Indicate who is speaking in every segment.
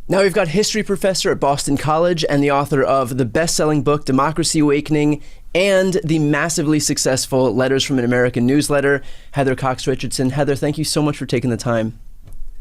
Speaker 1: Now we've got history professor at Boston College and the author of the best-selling book, Democracy Awakening, and the massively successful Letters from an American Newsletter, Heather Cox Richardson. Heather, thank you so much for taking the time.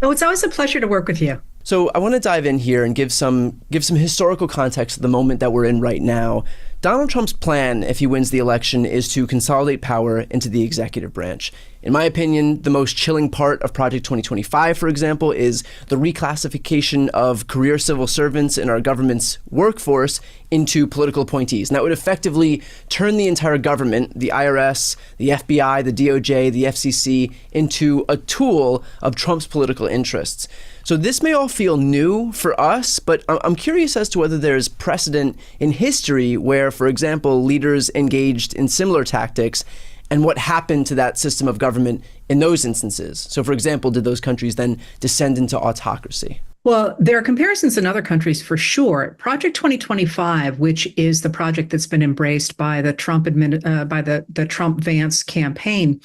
Speaker 2: Oh, it's always a pleasure to work with you.
Speaker 1: So I want to dive in here and give some historical context to the moment that we're in right now. Donald Trump's plan, if he wins the election, is to consolidate power into the executive branch. In my opinion, the most chilling part of Project 2025, for example, is the reclassification of career civil servants in our government's workforce into political appointees. And that would effectively turn the entire government, the IRS, the FBI, the DOJ, the FCC, into a tool of Trump's political interests. So this may all feel new for us, but I'm curious as to whether there's precedent in history where, for example, leaders engaged in similar tactics and what happened to that system of government in those instances. So, for example, did those countries then descend into autocracy?
Speaker 2: Well, there are comparisons in other countries for sure. Project 2025, which is the project that's been embraced by the the Trump-Vance campaign,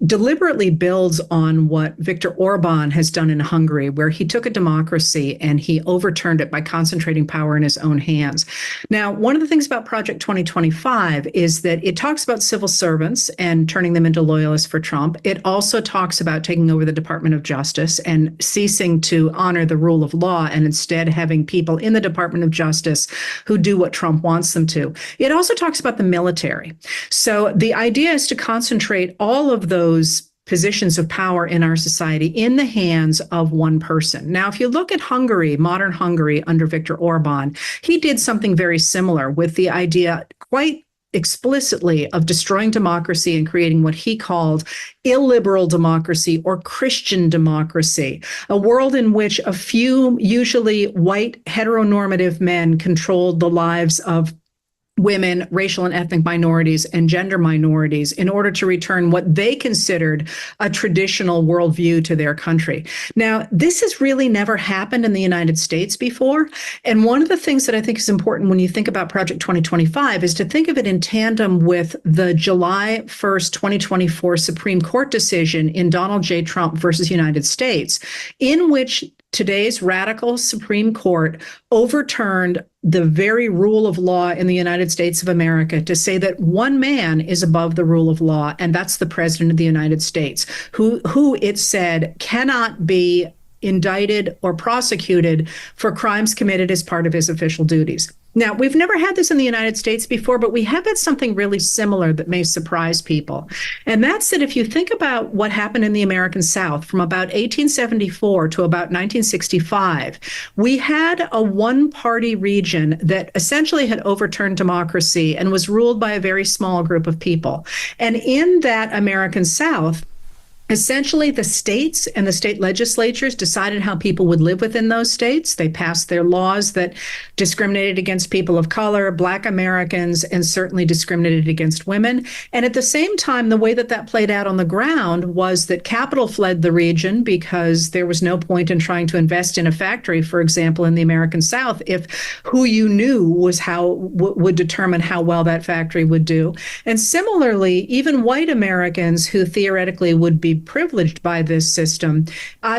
Speaker 2: deliberately builds on what Viktor Orban has done in Hungary, where he took a democracy and he overturned it by concentrating power in his own hands. Now, one of the things about Project 2025 is that it talks about civil servants and turning them into loyalists for Trump. It also talks about taking over the Department of Justice and ceasing to honor the rule of law and instead having people in the Department of Justice who do what Trump wants them to. It also talks about the military. So the idea is to concentrate all of those positions of power in our society in the hands of one person. Now, if you look at Hungary, modern Hungary under Viktor Orban, he did something very similar with the idea quite explicitly of destroying democracy and creating what he called illiberal democracy or Christian democracy, a world in which a few usually white heteronormative men controlled the lives of women, racial and ethnic minorities, and gender minorities in order to return what they considered a traditional worldview to their country. Now, this has really never happened in the United States before. And one of the things that I think is important when you think about Project 2025 is to think of it in tandem with the July 1st, 2024 Supreme Court decision in Donald J. Trump versus United States, in which today's radical Supreme Court overturned the very rule of law in the United States of America to say that one man is above the rule of law, and that's the President of the United States, who it said cannot be indicted or prosecuted for crimes committed as part of his official duties. Now, we've never had this in the United States before, but we have had something really similar that may surprise people. And that's that if you think about what happened in the American South from about 1874 to about 1965, we had a one-party region that essentially had overturned democracy and was ruled by a very small group of people. And in that American South, essentially, the states and the state legislatures decided how people would live within those states. They passed their laws that discriminated against people of color, Black Americans, and certainly discriminated against women. And at the same time, the way that that played out on the ground was that capital fled the region because there was no point in trying to invest in a factory, for example, in the American South, if who you knew was how would determine how well that factory would do. And similarly, even white Americans who theoretically would be privileged by this system,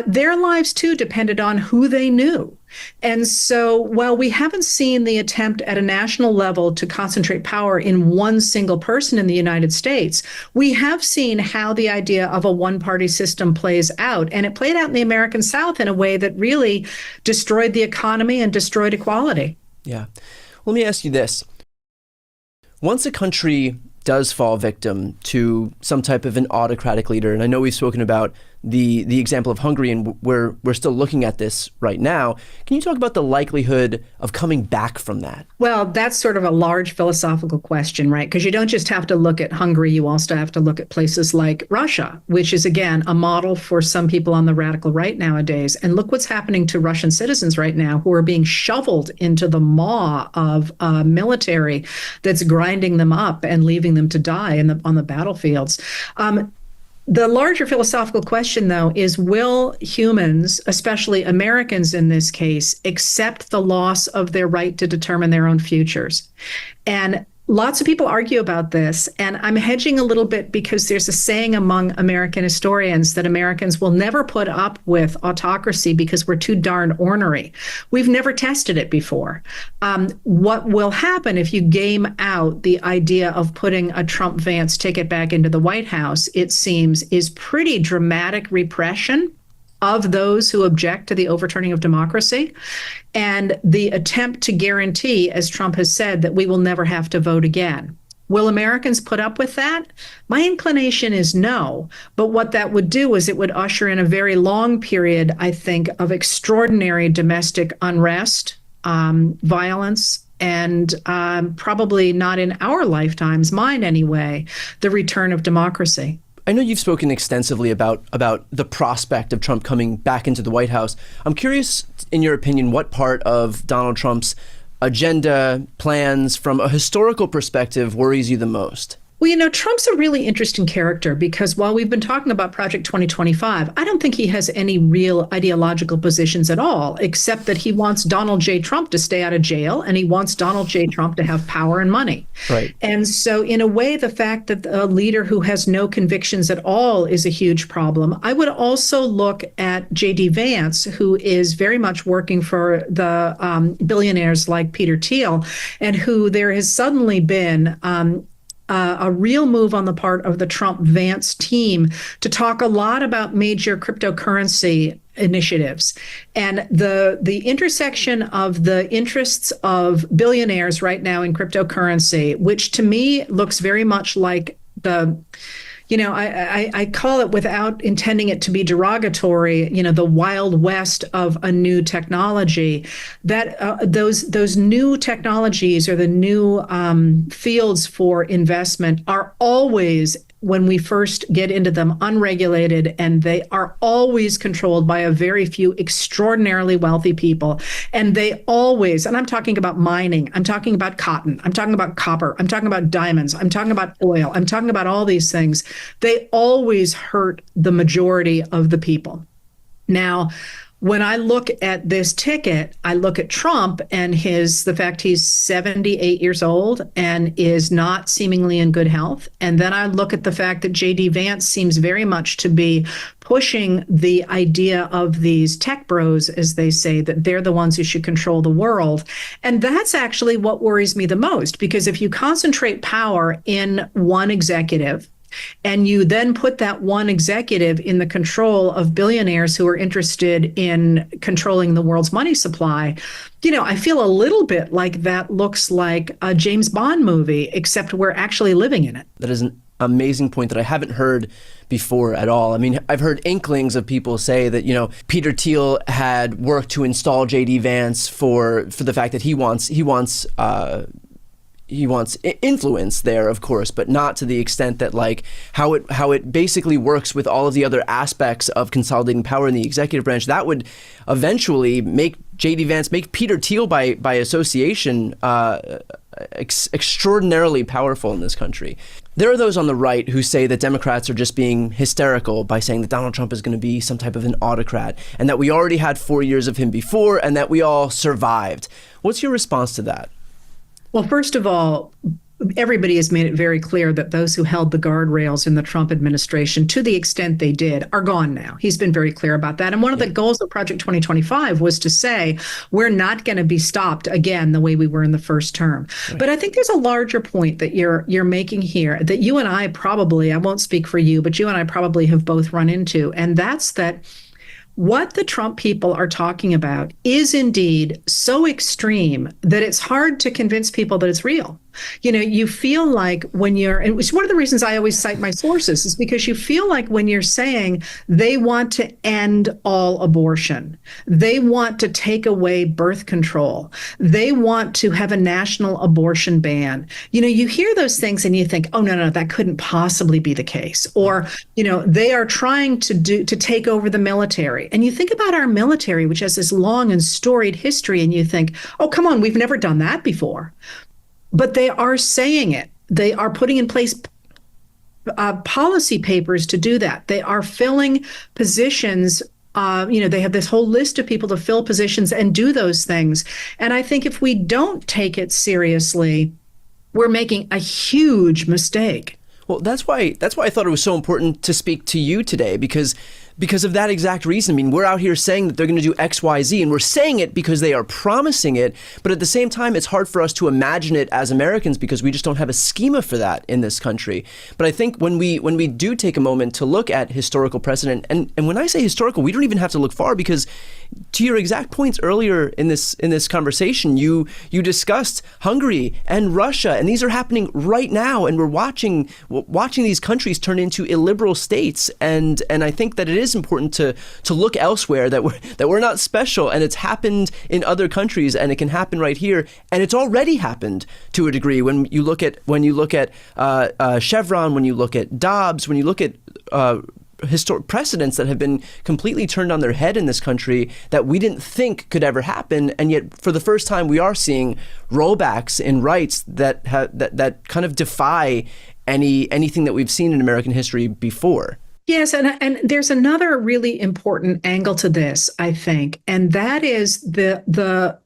Speaker 2: their lives too depended on who they knew. And so while we haven't seen the attempt at a national level to concentrate power in one single person in the United States, we have seen how the idea of a one-party system plays out. And it played out in the American South in a way that really destroyed the economy and destroyed equality.
Speaker 1: Yeah. Let me ask you this. Once a country does fall victim to some type of an autocratic leader, and I know we've spoken about the example of Hungary, and we're still looking at this right now. Can you talk about the likelihood of coming back from that?
Speaker 2: Well, that's sort of a large philosophical question, right? Because you don't just have to look at Hungary, you also have to look at places like Russia, which is, again, a model for some people on the radical right nowadays. And look what's happening to Russian citizens right now who are being shoveled into the maw of military that's grinding them up and leaving them to die on the battlefields. The larger philosophical question, though, is will humans, especially Americans in this case, accept the loss of their right to determine their own futures? And Lots of people argue about this, and I'm hedging a little bit because there's a saying among American historians that Americans will never put up with autocracy because we're too darn ornery. We've never tested it before. What will happen if you game out the idea of putting a Trump-Vance ticket back into the White House, it seems, is pretty dramatic repression of those who object to the overturning of democracy, and the attempt to guarantee, as Trump has said, that we will never have to vote again. Will Americans put up with that? My inclination is no. But what that would do is it would usher in a very long period, I think, of extraordinary domestic unrest, violence, and probably not in our lifetimes, mine anyway, the return of democracy.
Speaker 1: I know you've spoken extensively about the prospect of Trump coming back into the White House. I'm curious, in your opinion, what part of Donald Trump's agenda, plans, from a historical perspective, worries you the most?
Speaker 2: Well, Trump's a really interesting character because while we've been talking about Project 2025, I don't think he has any real ideological positions at all, except that he wants Donald J. Trump to stay out of jail and he wants Donald J. Trump to have power and money.
Speaker 1: Right.
Speaker 2: And so, in a way, the fact that a leader who has no convictions at all is a huge problem. I would also look at J.D. Vance, who is very much working for the billionaires like Peter Thiel, and who there has suddenly been a real move on the part of the Trump-Vance team to talk a lot about major cryptocurrency initiatives and the intersection of the interests of billionaires right now in cryptocurrency, which to me looks very much like I call it, without intending it to be derogatory, the Wild West of a new technology. That those new technologies or the new fields for investment are always, when we first get into them, unregulated, and they are always controlled by a very few extraordinarily wealthy people. And they always, and I'm talking about mining, I'm talking about cotton, I'm talking about copper, I'm talking about diamonds, I'm talking about oil, I'm talking about all these things. They always hurt the majority of the people. Now, when I look at this ticket, I look at Trump and the fact he's 78 years old and is not seemingly in good health. And then I look at the fact that J.D. Vance seems very much to be pushing the idea of these tech bros, as they say, that they're the ones who should control the world. And that's actually what worries me the most, because if you concentrate power in one executive, and you then put that one executive in the control of billionaires who are interested in controlling the world's money supply, I feel a little bit like that looks like a James Bond movie, except we're actually living in it.
Speaker 1: That is an amazing point that I haven't heard before at all. I mean, I've heard inklings of people say that, Peter Thiel had worked to install J.D. Vance for the fact that he wants influence there, of course, but not to the extent that how it basically works with all of the other aspects of consolidating power in the executive branch. That would eventually make J.D. Vance, make Peter Thiel by association, extraordinarily powerful in this country. There are those on the right who say that Democrats are just being hysterical by saying that Donald Trump is going to be some type of an autocrat and that we already had 4 years of him before and that we all survived. What's your response to that?
Speaker 2: Well, first of all, everybody has made it very clear that those who held the guardrails in the Trump administration, to the extent they did, are gone now. He's been very clear about that. And one of the goals of Project 2025 was to say, we're not going to be stopped again the way we were in the first term. Right. But I think there's a larger point that you're making here that you and I probably, I won't speak for you, but you and I probably have both run into. And that's that what the Trump people are talking about is indeed so extreme that it's hard to convince people that it's real. You feel like when and it's one of the reasons I always cite my sources is because you feel like when you're saying they want to end all abortion, they want to take away birth control, they want to have a national abortion ban. You hear those things and you think, oh, no, that couldn't possibly be the case. Or, they are trying to take over the military. And you think about our military, which has this long and storied history, and you think, oh, come on, we've never done that before. But they are saying it. They are putting in place policy papers to do that. They are filling positions. They have this whole list of people to fill positions and do those things. And I think if we don't take it seriously, we're making a huge mistake.
Speaker 1: Well, that's why I thought it was so important to speak to you today, because of that exact reason. I mean, we're out here saying that they're going to do X, Y, Z, and we're saying it because they are promising it. But at the same time, it's hard for us to imagine it as Americans because we just don't have a schema for that in this country. But I think when we do take a moment to look at historical precedent, and when I say historical, we don't even have to look far, because to your exact points earlier in this conversation, you discussed Hungary and Russia, and these are happening right now, and we're watching these countries turn into illiberal states. And I think that it is important to look elsewhere, that we're not special, and it's happened in other countries, and it can happen right here, and it's already happened to a degree. When you look at Chevron, when you look at Dobbs, when you look at historic precedents that have been completely turned on their head in this country that we didn't think could ever happen, and yet for the first time we are seeing rollbacks in rights that kind of defy anything that we've seen in American history before.
Speaker 2: Yes, and there's another really important angle to this, I think, and that is the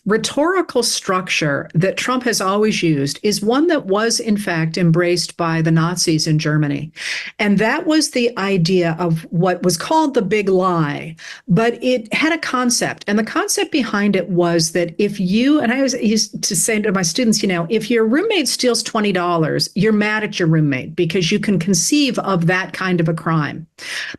Speaker 2: rhetorical structure that Trump has always used is one that was, in fact, embraced by the Nazis in Germany. And that was the idea of what was called the big lie. But it had a concept. And the concept behind it was that if you, and I used to say to my students, if your roommate steals $20, you're mad at your roommate because you can conceive of that kind of a crime.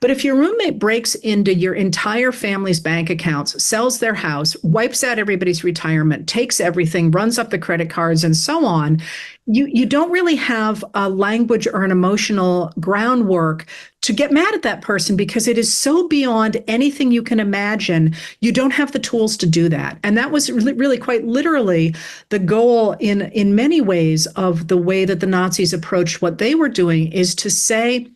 Speaker 2: But if your roommate breaks into your entire family's bank accounts, sells their house, wipes out everybody's retirement, takes everything, runs up the credit cards, and so on, you don't really have a language or an emotional groundwork to get mad at that person because it is so beyond anything you can imagine. You don't have the tools to do that. And that was really quite literally the goal in many ways of the way that the Nazis approached what they were doing, is to say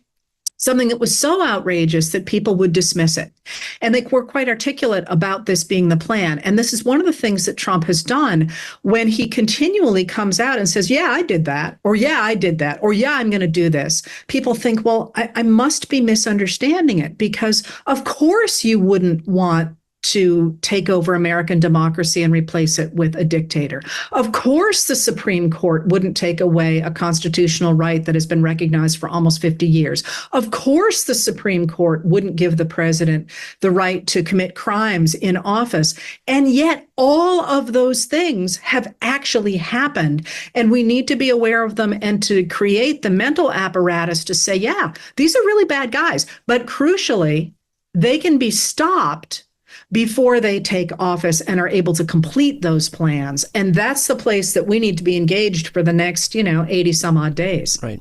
Speaker 2: something that was so outrageous that people would dismiss it. And they were quite articulate about this being the plan. And this is one of the things that Trump has done when he continually comes out and says, yeah, I did that, or yeah, I did that, or yeah, I'm going to do this. People think, well, I must be misunderstanding it, because of course you wouldn't want to take over American democracy and replace it with a dictator. Of course, the Supreme Court wouldn't take away a constitutional right that has been recognized for almost 50 years. Of course, the Supreme Court wouldn't give the president the right to commit crimes in office. And yet all of those things have actually happened. And we need to be aware of them and to create the mental apparatus to say, yeah, these are really bad guys. But crucially, they can be stopped before they take office and are able to complete those plans. And that's the place that we need to be engaged for the next, 80 some odd days.
Speaker 1: Right.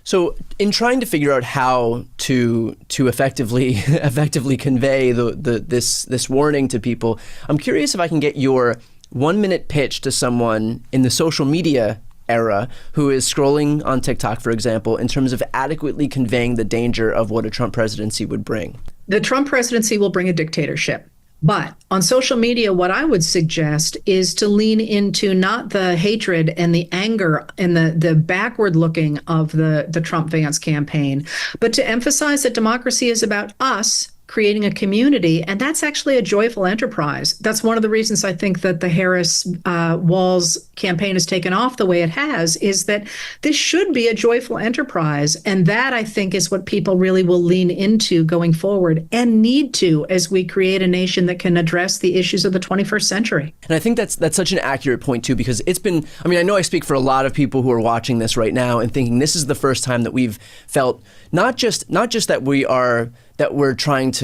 Speaker 1: So in trying to figure out how to effectively convey this warning to people, I'm curious if I can get your 1-minute pitch to someone in the social media era who is scrolling on TikTok, for example, in terms of adequately conveying the danger of what a Trump presidency would bring.
Speaker 2: The Trump presidency will bring a dictatorship. But on social media, what I would suggest is to lean into not the hatred and the anger and the backward looking of the Trump-Vance campaign, but to emphasize that democracy is about us creating a community, and that's actually a joyful enterprise. That's one of the reasons I think that the Harris-Walz campaign has taken off the way it has, is that this should be a joyful enterprise, and that, I think, is what people really will lean into going forward and need to as we create a nation that can address the issues of the 21st century.
Speaker 1: And I think that's such an accurate point, too, because it's been, I know I speak for a lot of people who are watching this right now and thinking this is the first time that we've felt not just that we're trying to,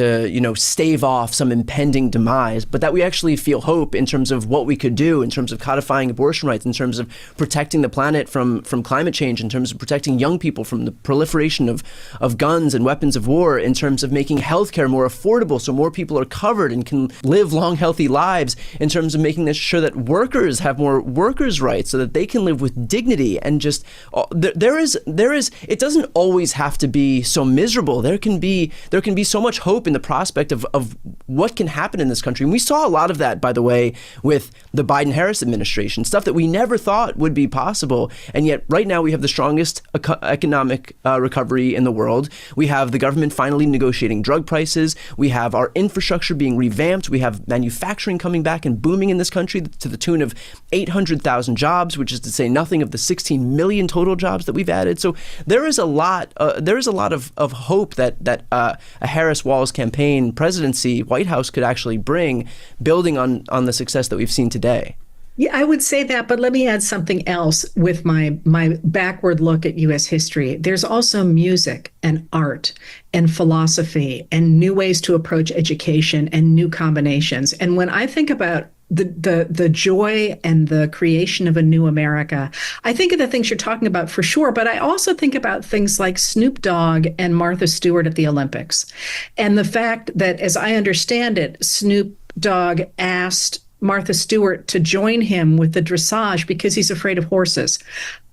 Speaker 1: stave off some impending demise, but that we actually feel hope in terms of what we could do, in terms of codifying abortion rights, in terms of protecting the planet from climate change, in terms of protecting young people from the proliferation of guns and weapons of war, in terms of making healthcare more affordable so more people are covered and can live long, healthy lives, in terms of making sure that workers have more workers' rights so that they can live with dignity. And just there is it doesn't always have to be so miserable. There can be can be so much hope in the prospect of what can happen in this country. And we saw a lot of that, by the way, with the Biden-Harris administration, stuff that we never thought would be possible. And yet right now we have the strongest economic recovery in the world. We have the government finally negotiating drug prices. We have our infrastructure being revamped. We have manufacturing coming back and booming in this country to the tune of 800,000 jobs, which is to say nothing of the 16 million total jobs that we've added. So there is a lot of hope that a Harris-Walz campaign presidency, White House could actually bring, building on the success that we've seen today.
Speaker 2: Yeah, I would say that, but let me add something else with my backward look at U.S. history. There's also music and art and philosophy and new ways to approach education and new combinations. And when I think about the joy and the creation of a new America, I think of the things you're talking about for sure, but I also think about things like Snoop Dogg and Martha Stewart at the Olympics. And the fact that, as I understand it, Snoop Dogg asked Martha Stewart to join him with the dressage because he's afraid of horses.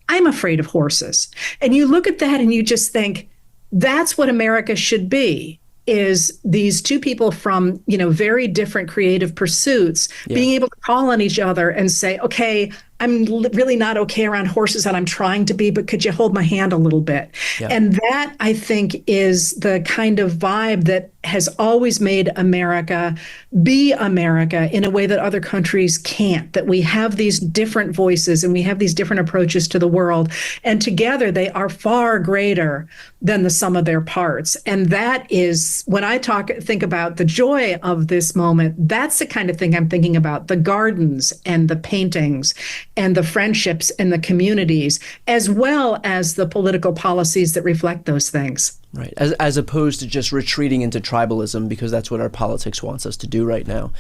Speaker 2: I'm afraid of horses. And you look at that and you just think, that's what America should be, is these two people from, very different creative pursuits being able to call on each other and say, okay, I'm really not okay around horses and I'm trying to be, but could you hold my hand a little bit? Yeah. And that, I think, is the kind of vibe that has always made America be America in a way that other countries can't, that we have these different voices and we have these different approaches to the world. And together they are far greater than the sum of their parts. And that is, when I think about the joy of this moment, that's the kind of thing I'm thinking about: the gardens and the paintings and the friendships and the communities, as well as the political policies that reflect those things.
Speaker 1: Right, as opposed to just retreating into tribalism, because that's what our politics wants us to do right now.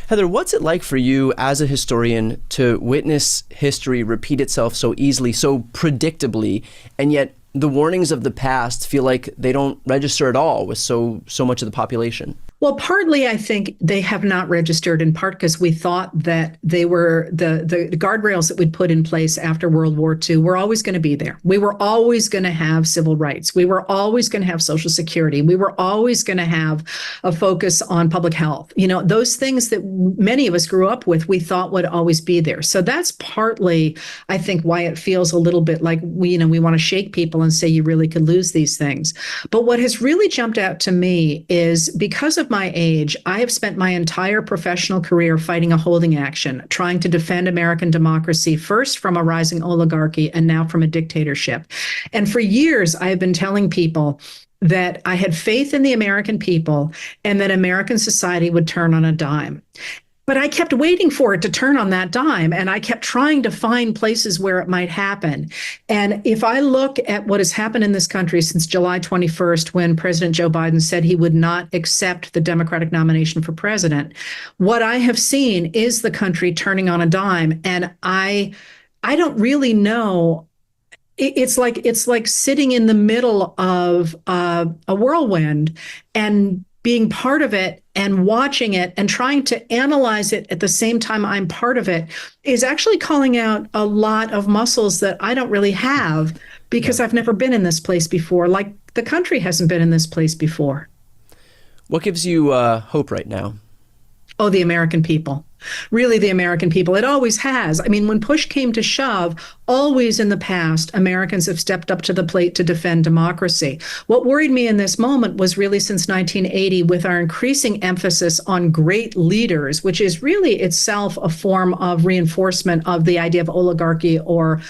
Speaker 1: Heather, what's it like for you as a historian to witness history repeat itself so easily, so predictably, and yet the warnings of the past feel like they don't register at all with so much of the population?
Speaker 2: Well, partly I think they have not registered, in part because we thought that they were the guardrails that we'd put in place after World War II were always going to be there. We were always going to have civil rights. We were always going to have Social Security. We were always going to have a focus on public health. Those things that many of us grew up with, we thought would always be there. So that's partly, I think, why it feels a little bit like we want to shake people and say you really could lose these things. But what has really jumped out to me is, because of my age, I have spent my entire professional career fighting a holding action, trying to defend American democracy, first from a rising oligarchy and now from a dictatorship. And for years, I have been telling people that I had faith in the American people and that American society would turn on a dime. But I kept waiting for it to turn on that dime, and I kept trying to find places where it might happen. And if I look at what has happened in this country since July 21st, when President Joe Biden said he would not accept the Democratic nomination for president, what I have seen is the country turning on a dime. And I don't really know. It's like sitting in the middle of a whirlwind and being part of it and watching it and trying to analyze it at the same time I'm part of it is actually calling out a lot of muscles that I don't really have, because I've never been in this place before, like the country hasn't been in this place before.
Speaker 1: What gives you hope right now?
Speaker 2: Oh, the American people. Really, the American people. It always has. I mean, when push came to shove, always in the past, Americans have stepped up to the plate to defend democracy. What worried me in this moment was really since 1980, with our increasing emphasis on great leaders, which is really itself a form of reinforcement of the idea of oligarchy or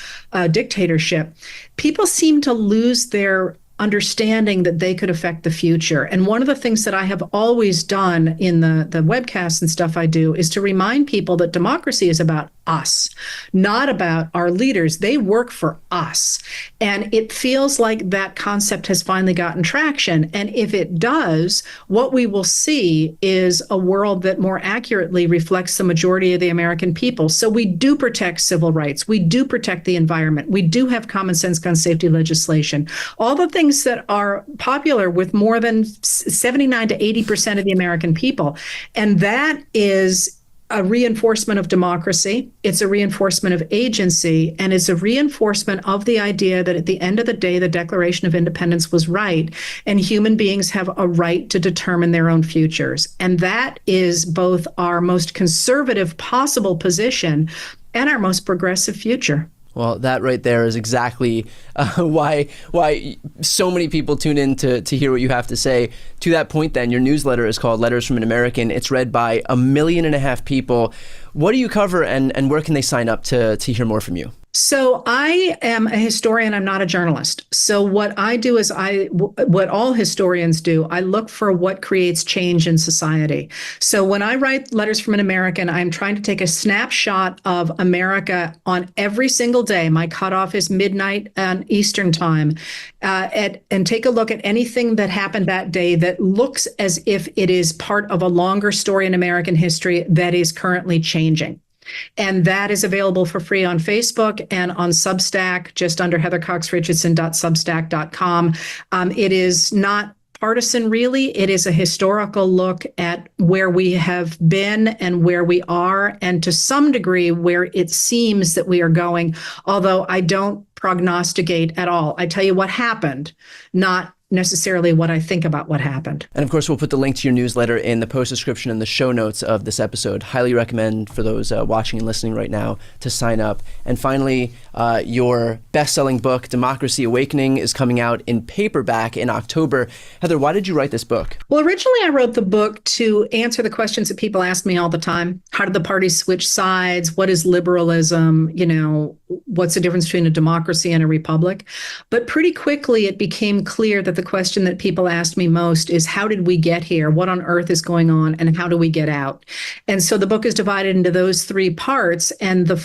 Speaker 2: dictatorship, people seem to lose their understanding that they could affect the future. And one of the things that I have always done in the webcasts and stuff I do is to remind people that democracy is about us, not about our leaders. They work for us. And it feels like that concept has finally gotten traction. And if it does, what we will see is a world that more accurately reflects the majority of the American people. So we do protect civil rights. We do protect the environment. We do have common sense gun safety legislation. All the things that are popular with more than 79 to 80% of the American people. And that is a reinforcement of democracy. It's a reinforcement of agency, and it's a reinforcement of the idea that at the end of the day, the Declaration of Independence was right, and human beings have a right to determine their own futures. And that is both our most conservative possible position and our most progressive future.
Speaker 1: Well, that right there is exactly why so many people tune in to hear what you have to say. To that point, then, your newsletter is called Letters from an American. It's read by 1.5 million people. What do you cover, and where can they sign up to hear more from you?
Speaker 2: So I am a historian. I'm not a journalist. So what I do is what all historians do, I look for what creates change in society. So when I write Letters from an American, I'm trying to take a snapshot of America on every single day. My cutoff is midnight on Eastern time, and take a look at anything that happened that day that looks as if it is part of a longer story in American history that is currently changing. And that is available for free on Facebook and on Substack, just under heathercoxrichardson.substack.com. It is not partisan, really. It is a historical look at where we have been and where we are, and to some degree where it seems that we are going, although I don't prognosticate at all. I tell you what happened, not necessarily what I think about what happened.
Speaker 1: And of course, we'll put the link to your newsletter in the post description and the show notes of this episode. Highly recommend for those watching and listening right now to sign up. And finally, your best-selling book, Democracy Awakening, is coming out in paperback in October. Heather, why did you write this book?
Speaker 2: Well, originally I wrote the book to answer the questions that people ask me all the time. How did the parties switch sides? What is liberalism? What's the difference between a democracy and a republic? But pretty quickly it became clear that the question that people asked me most is, how did we get here? What on earth is going on? And how do we get out? And so the book is divided into those three parts. And the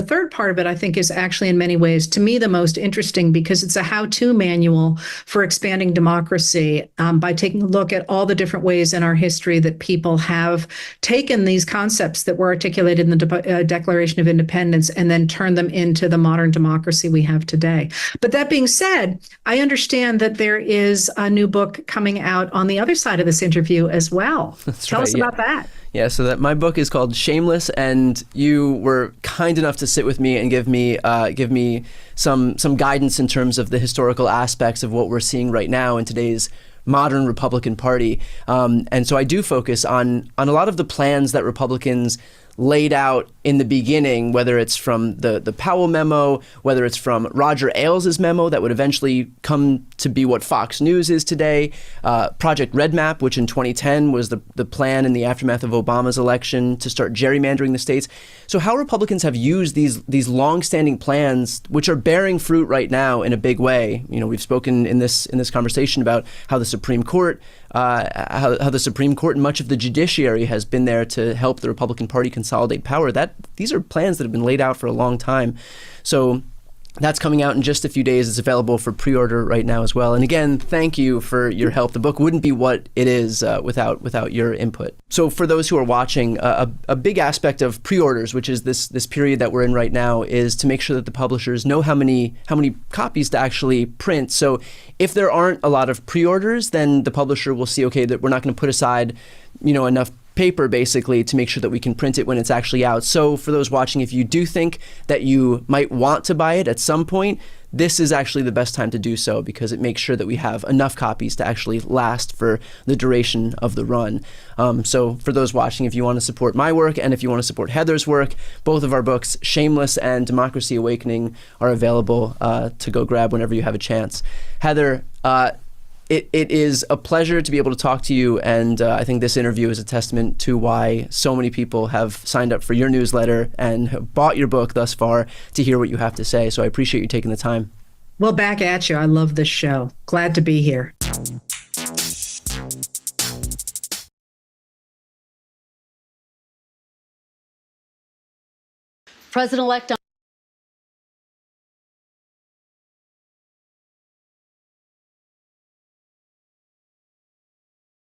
Speaker 2: third part of it, I think, is actually in many ways, to me, the most interesting, because it's a how-to manual for expanding democracy, by taking a look at all the different ways in our history that people have taken these concepts that were articulated in the Declaration of Independence and then turned them into the modern democracy we have today. But that being said, I understand that there is a new book coming out on the other side of this interview as well. Tell us about that.
Speaker 1: Yeah, so that my book is called Shameless, and you were kind enough to sit with me and give me some guidance in terms of the historical aspects of what we're seeing right now in today's modern Republican Party. And so I do focus on a lot of the plans that Republicans laid out in the beginning, whether it's from the Powell memo, whether it's from Roger Ailes' memo that would eventually come to be what Fox News is today, Project Red Map, which in 2010 was the plan in the aftermath of Obama's election to start gerrymandering the states. So how Republicans have used these long-standing plans, which are bearing fruit right now in a big way. We've spoken in this conversation about how the Supreme Court, how the Supreme Court and much of the judiciary has been there to help the Republican Party consolidate power. These are plans that have been laid out for a long time. So that's coming out in just a few days. It's available for pre-order right now as well. And again, thank you for your help. The book wouldn't be what it is without your input. So for those who are watching, a big aspect of pre-orders, which is this period that we're in right now, is to make sure that the publishers know how many copies to actually print. So if there aren't a lot of pre-orders, then the publisher will see, okay, that we're not going to put aside, enough paper basically to make sure that we can print it when it's actually out. So for those watching, if you do think that you might want to buy it at some point, this is actually the best time to do so, because it makes sure that we have enough copies to actually last for the duration of the run. So for those watching, if you want to support my work and if you want to support Heather's work, both of our books, Shameless and Democracy Awakening, are available to go grab whenever you have a chance. Heather, It is a pleasure to be able to talk to you, and I think this interview is a testament to why so many people have signed up for your newsletter and have bought your book thus far to hear what you have to say. So I appreciate you taking the time.
Speaker 2: Well, back at you. I love this show. Glad to be here.
Speaker 3: President-elect